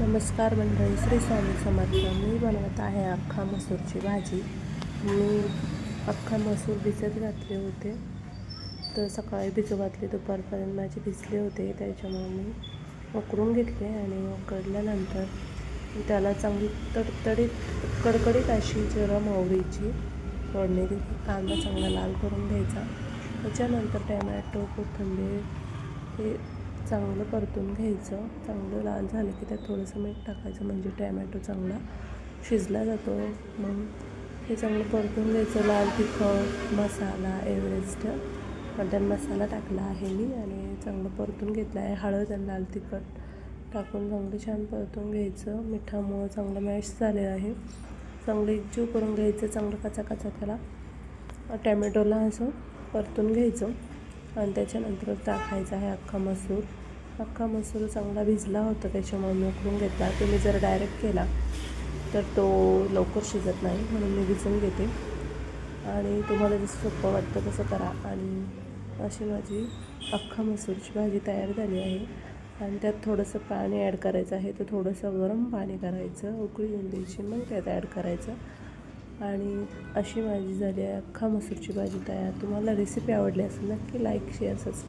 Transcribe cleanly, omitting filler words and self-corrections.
नमस्कार मंडळी, श्री स्वामी समर्थ. मी बनवत आहे अख्खा मसूरची भाजी. मी अख्खा मसूर भिजत घातले होते, तर सकाळी भिजू घातले, दुपारपर्यंत माझे भिजले होते. त्याच्यामुळे मी उकळून घेतले आणि उकळल्यानंतर त्याला चांगली तडतडीत कडकडीत अशी जरा मोहरीची फोडणी दिली. कांदा चांगला लाल करून घ्यायचा. त्याच्यानंतर टॅमॅटो, कोथिंबीर हे चांगलं परतून घ्यायचं. चांगलं लाल झालं की त्यात थोडंसं मीठ टाकायचं, म्हणजे टॅमॅटो चांगला शिजला जातो. मग हे चांगलं परतून घ्यायचं. लाल तिखट मसाला, एव्हरेस्ट मटन मसाला टाकला आहे मी आणि चांगलं परतून घेतलं आहे. हळद आणि लाल तिखट टाकून चांगलं छान परतून घ्यायचं. मिठामुळं चांगलं मॅश झालेलं आहे. चांगलं एकजीव करून घ्यायचं. चांगलं कचा त्याला टॅमॅटोला असं परतून घ्यायचं आणि त्याच्यानंतर टाकायचा आहे अख्खा मसूर. अख्खा मसूर चांगला भिजला होता, त्याच्यामुळे मी उकळून घेतला. तुम्ही जर डायरेक्ट केला तर तो लवकर शिजत नाही, म्हणून मी भिजवून घेते. आणि तुम्हाला जसं सोपं वाटतं तसं करा. आणि अशी माझी अख्खा मसूरची भाजी तयार झाली आहे. आणि त्यात थोडंसं पाणी ॲड करायचं आहे. तर थोडंसं गरम पाणी करायचं, उकळी येऊन द्यायची, मग त्यात ॲड करायचं. आणि अशी माझी झाली आहे अख्खा मसूरची भाजी तयार. तुम्हाला रेसिपी आवडली असेल नक्की लाईक, शेअर, सबस्क्राईब